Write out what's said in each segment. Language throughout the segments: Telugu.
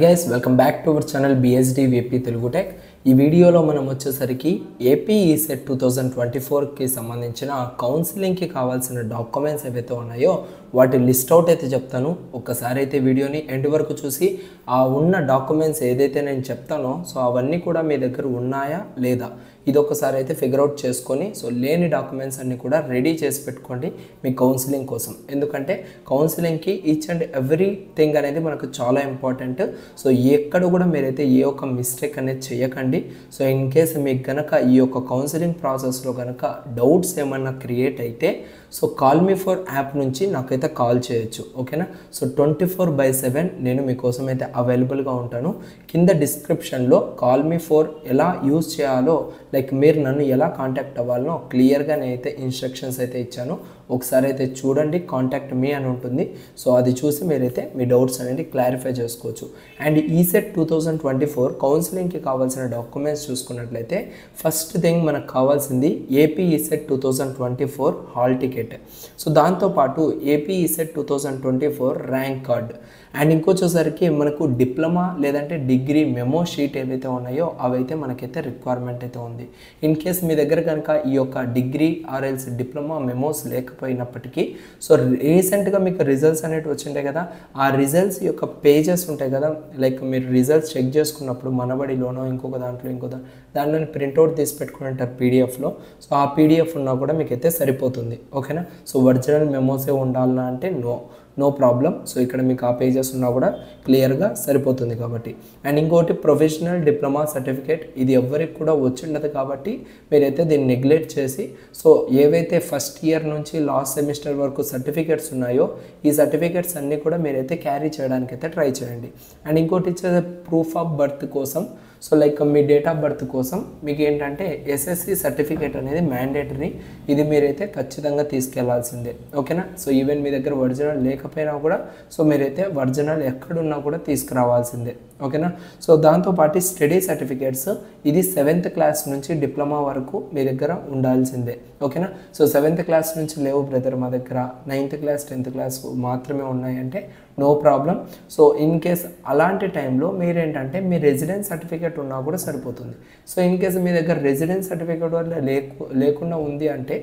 Guys welcome back to our channel BSD VP Telugu tech. ఈ వీడియోలో మనం వచ్చేసరికి ఏపీ ఈసెట్ 2024కి సంబంధించిన కౌన్సిలింగ్కి కావాల్సిన డాక్యుమెంట్స్ ఏవైతే ఉన్నాయో వాటి లిస్ట్ అవుట్ అయితే చెప్తాను. ఒక్కసారి అయితే వీడియోని ఎండ్ వరకు చూసి ఆ ఉన్న డాక్యుమెంట్స్ ఏదైతే నేను చెప్తానో సో అవన్నీ కూడా మీ దగ్గర ఉన్నాయా లేదా ఇది ఒకసారి అయితే ఫిగర్ అవుట్ చేసుకొని సో లేని డాక్యుమెంట్స్ అన్నీ కూడా రెడీ చేసి పెట్టుకోండి మీ కౌన్సిలింగ్ కోసం. ఎందుకంటే కౌన్సిలింగ్కి ఈచ్ అండ్ ఎవ్రీథింగ్ అనేది మనకు చాలా ఇంపార్టెంట్. సో ఎక్కడ కూడా మీరైతే ఏ ఒక్క మిస్టేక్ అనేది చేయకండి. సో ఇన్ కేస్ మీకు కనుక ఈ యొక్క కౌన్సిలింగ్ ప్రాసెస్లో కనుక డౌట్స్ ఏమన్నా క్రియేట్ అయితే so call me for app నుంచి నాకైతే కాల్ చేయొచ్చు, ఓకేనా. సో 24/7 నేను మీకోసం అయితే అవైలబుల్గా ఉంటాను. కింద డిస్క్రిప్షన్లో కాల్ మీ ఫర్ ఎలా యూజ్ చేయాలో లైక్ మీరు నన్ను ఎలా కాంటాక్ట్ అవ్వాలనో క్లియర్గా నేనైతే ఇన్స్ట్రక్షన్స్ అయితే ఇచ్చాను. ఒకసారి అయితే చూడండి, కాంటాక్ట్ మీ అని ఉంటుంది. సో అది చూసి మీరైతే మీ డౌట్స్ అనేది క్లారిఫై చేసుకోవచ్చు. అండ్ ఈసెట్ 2024 కౌన్సిలింగ్కి కావాల్సిన డాక్యుమెంట్స్ చూసుకున్నట్లయితే ఫస్ట్ థింగ్ మనకు కావాల్సింది AP ECET 2024 hall ticket. So దాంతోపాటు AP ECET 2024 rank card and ఇంకొచ్చేసరికి మనకు డిప్లొమా లేదంటే డిగ్రీ మెమో షీట్ ఏవైతే ఉన్నాయో అవైతే మనకైతే రిక్వైర్మెంట్ అయితే ఉంది. ఇన్ కేస్ మీ దగ్గర కనుక ఈ యొక్క డిగ్రీ ఆర్ఎల్స్ డిప్లొమా మెమోస్ లేకపోయినప్పటికీ సో రీసెంట్గా మీకు రిజల్ట్స్ అనేవి వచ్చింటాయి కదా, ఆ రిజల్ట్స్ యొక్క పేజెస్ ఉంటాయి కదా, లైక్ మీరు రిజల్ట్స్ చెక్ చేసుకున్నప్పుడు మనబడిలోనో ఇంకొక దాంట్లోని ప్రింట్అవుట్ తీసి పెట్టుకుని ఉంటారు పీడిఎఫ్లో. సో ఆ పీడిఎఫ్ ఉన్నా కూడా మీకైతే సరిపోతుంది, ఓకేనా. సో ఒరిజినల్ మెమోసే ఉండాలన్నా అంటే నో ప్రాబ్లం. సో ఇక్కడ మీకు ఆ పేజెస్ ఉన్నా కూడా క్లియర్గా సరిపోతుంది కాబట్టి. అండ్ ఇంకోటి ప్రొఫెషనల్ డిప్లొమా సర్టిఫికేట్, ఇది ఎవరికి కూడా వచ్చిండదు కాబట్టి మీరైతే దీన్ని నెగ్లెక్ట్ చేసి సో ఏవైతే ఫస్ట్ ఇయర్ నుంచి లాస్ట్ సెమిస్టర్ వరకు సర్టిఫికేట్స్ ఉన్నాయో ఈ సర్టిఫికేట్స్ అన్నీ కూడా మీరైతే క్యారీ చేయడానికి అయితే ట్రై చేయండి. అండ్ ఇంకోటి ఇచ్చే ప్రూఫ్ ఆఫ్ బర్త్ కోసం so like me date of birth కోసం మీకు ఏంటంటే ఎస్ఎస్సి సర్టిఫికేట్ అనేది మ్యాండేటరీ, ఇది మీరైతే ఖచ్చితంగా తీసుకెళ్లాల్సిందే, ఓకేనా. సో ఈవెన్ మీ దగ్గర ఒరిజినల్ లేకపోయినా కూడా సో మీరైతే ఒరిజినల్ ఎక్కడున్నా కూడా తీసుకురావాల్సిందే, ఓకేనా. సో దాంతోపాటు స్టడీ సర్టిఫికేట్స్ ఇది 7th క్లాస్ నుంచి డిప్లొమా వరకు మీ దగ్గర ఉండాల్సిందే, ఓకేనా. సో 7th క్లాస్ నుంచి లేవు బ్రదర్ మా దగ్గర, 9th క్లాస్ 10th క్లాస్ మాత్రమే ఉన్నాయంటే no problem. So in case అలాంటి టైంలో మీరేంటంటే మీ రెసిడెన్స్ సర్టిఫికేట్ ఉన్నా కూడా సరిపోతుంది. సో ఇన్ కేస్ మీ దగ్గర రెసిడెన్స్ సర్టిఫికేట్ వల్ల లేకుండా ఉంది అంటే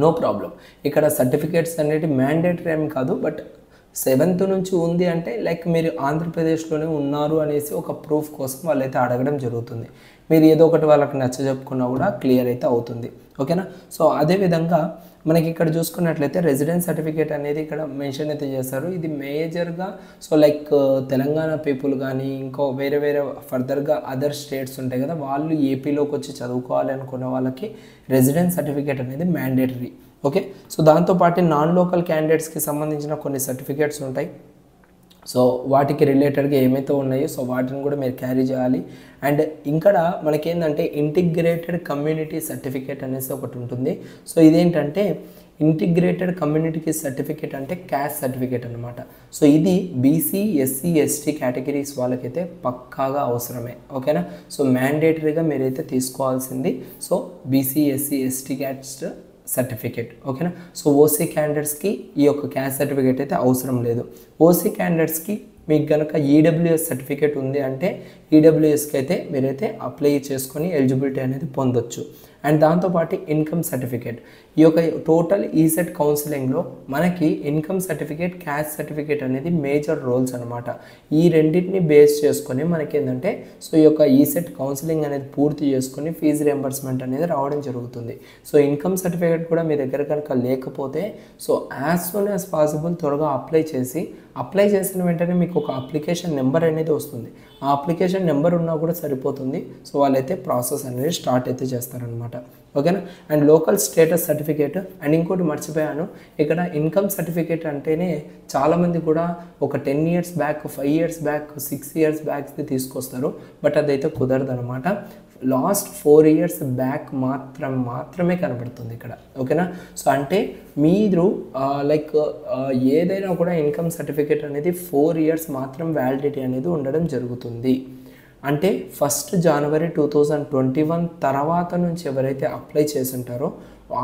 నో ప్రాబ్లం. ఇక్కడ సర్టిఫికేట్స్ అనేవి మ్యాండేటరీ ఏమి కాదు, బట్ 7th నుంచి ఉంది అంటే లైక్ మీరు ఆంధ్రప్రదేశ్లోనే ఉన్నారు అనేసి ఒక ప్రూఫ్ కోసం వాళ్ళైతే అడగడం జరుగుతుంది. మీరు ఏదో ఒకటి వాళ్ళకి నచ్చ చెప్పుకున్నా కూడా క్లియర్ అయితే అవుతుంది, ఓకేనా. సో అదేవిధంగా మనకి ఇక్కడ చూసుకున్నట్లయితే రెసిడెన్స్ సర్టిఫికేట్ అనేది ఇక్కడ మెన్షన్ అయితే చేస్తారు. ఇది మేజర్గా సో లైక్ తెలంగాణ పీపుల్ కానీ ఇంకో వేరే ఫర్దర్గా అదర్ స్టేట్స్ ఉంటాయి కదా, వాళ్ళు ఏపీలోకి వచ్చి చదువుకోవాలి అనుకున్న వాళ్ళకి రెసిడెన్స్ సర్టిఫికేట్ అనేది మ్యాండేటరీ, ఓకే. సో దాంతోపాటు నాన్ లోకల్ క్యాండిడేట్స్కి సంబంధించిన కొన్ని సర్టిఫికేట్స్ ఉంటాయి. సో వాటికి రిలేటెడ్గా ఏమైతే ఉన్నాయో సో వాటిని కూడా మీరు క్యారీ చేయాలి. అండ్ ఇక్కడ మనకేంటంటే ఇంటిగ్రేటెడ్ కమ్యూనిటీ సర్టిఫికేట్ అనేసి ఒకటి ఉంటుంది. సో ఇదేంటంటే ఇంటిగ్రేటెడ్ కమ్యూనిటీకి సర్టిఫికేట్ అంటే క్యాస్ట్ సర్టిఫికేట్ అనమాట. సో ఇది బీసీ ఎస్సీ ఎస్టీ కేటగిరీస్ వాళ్ళకైతే పక్కాగా అవసరమే, ఓకేనా. సో మ్యాండేటరీగా మీరైతే తీసుకోవాల్సింది so BC SC ST caste certificate, ఓకేనా. సో ఓసీ క్యాండిడేట్స్కి ఈ యొక్క క్యాస్ట్ సర్టిఫికేట్ అయితే అవసరం లేదు. ఓసీ క్యాండిడేట్స్కి మీకు కనుక ఈడబ్ల్యూఎస్ సర్టిఫికేట్ ఉంది అంటే ఈడబ్ల్యూఎస్కి అయితే మీరైతే అప్లై చేసుకొని ఎలిజిబిలిటీ అనేది పొందొచ్చు. అండ్ దాంతోపాటు ఇన్కమ్ సర్టిఫికేట్, ఈ యొక్క టోటల్ ఈసెట్ కౌన్సిలింగ్లో మనకి ఇన్కమ్ సర్టిఫికేట్ క్యాస్ట్ సర్టిఫికేట్ అనేది మేజర్ రోల్స్ అనమాట. ఈ రెండింటిని బేస్ చేసుకొని మనకి ఏంటంటే సో ఈ యొక్క ఈసెట్ కౌన్సిలింగ్ అనేది పూర్తి చేసుకొని ఫీజు రియంబర్స్మెంట్ అనేది రావడం జరుగుతుంది. సో ఇన్కమ్ సర్టిఫికేట్ కూడా మీ దగ్గర కనుక లేకపోతే so as soon as possible త్వరగా అప్లై చేసిన వెంటనే మీకు ఒక అప్లికేషన్ నెంబర్ అనేది వస్తుంది. ఆ అప్లికేషన్ నెంబర్ ఉన్నా కూడా సరిపోతుంది. సో వాళ్ళైతే ప్రాసెస్ అనేది స్టార్ట్ అయితే చేస్తారనమాట, ఓకేనా. And local status certificate and ఇంకోటి మర్చిపోయాను, ఇక్కడ ఇన్కమ్ సర్టిఫికేట్ అంటేనే చాలామంది కూడా ఒక 10 years back 5 years back 6 years back తీసుకొస్తారు, బట్ అదైతే కుదరదు అనమాట. లాస్ట్ 4 years బ్యాక్ మాత్రమే కనబడుతుంది ఇక్కడ, ఓకేనా. సో అంటే మీరు లైక్ ఏదైనా కూడా ఇన్కమ్ సర్టిఫికేట్ అనేది 4 years మాత్రం వ్యాలిడిటీ అనేది ఉండడం జరుగుతుంది. అంటే 1st January 2021 తర్వాత నుంచి ఎవరైతే అప్లై చేసి ఉంటారో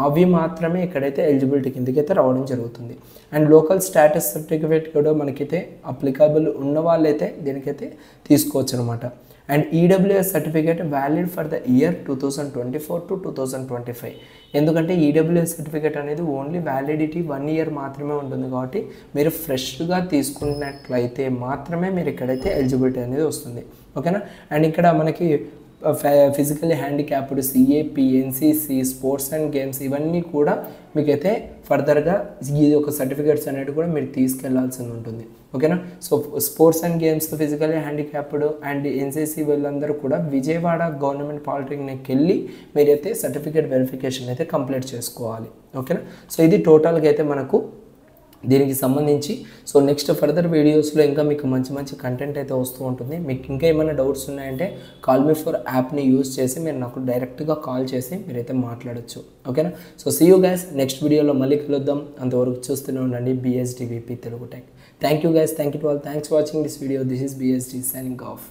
అవి మాత్రమే ఇక్కడైతే ఎలిజిబిలిటీ కిందకైతే రావడం జరుగుతుంది. అండ్ లోకల్ స్టాటస్ సర్టిఫికేట్ కూడా మనకైతే అప్లికబుల్ ఉన్న వాళ్ళైతే దీనికైతే తీసుకోవచ్చు అనమాట. And EWS certificate valid for the year 2024 to 2025. ఎందుకంటే ఈడబ్ల్యూఎస్ సర్టిఫికేట్ అనేది ఓన్లీ వ్యాలిడిటీ 1 year మాత్రమే ఉంటుంది కాబట్టి మీరు ఫ్రెష్గా తీసుకున్నట్లయితే మాత్రమే మీరు ఇక్కడైతే ఎలిజిబిలిటీ అనేది వస్తుంది. ఓకేనా. అండ్ ఇక్కడ మనకి physically handicapped, CAP, NCC, sports and games ఇవన్నీ కూడా మీకైతే ఫర్దర్గా ఈ యొక్క సర్టిఫికేట్స్ అనేవి కూడా మీరు తీసుకెళ్లాల్సి ఉంటుంది. ఓకేనా. So sports and games, physically handicapped and NCC వీళ్ళందరూ కూడా విజయవాడ గవర్నమెంట్ పాలిటెక్నిక్కి వెళ్ళి మీరైతే సర్టిఫికేట్ వెరిఫికేషన్ అయితే కంప్లీట్ చేసుకోవాలి. ఓకేనా. సో ఇది టోటల్గా అయితే మనకు దీనికి సంబంధించి. సో నెక్స్ట్ ఫర్దర్ వీడియోస్లో ఇంకా మీకు మంచి మంచి కంటెంట్ అయితే వస్తూ ఉంటుంది. మీకు ఇంకా ఏమైనా డౌట్స్ ఉన్నాయంటే కాల్ మీ ఫర్ యాప్ని యూజ్ చేసి మీరు నాకు డైరెక్ట్గా కాల్ చేసి మీరైతే మాట్లాడచ్చు. ఓకేనా. So see you guys, next వీడియోలో మళ్ళీ కలుద్దాం. అంతవరకు చూస్తూనే ఉండండి BSD VP Telugu tech. Thank you guys, thank you to all, thanks for watching this video. This is BSD signing of.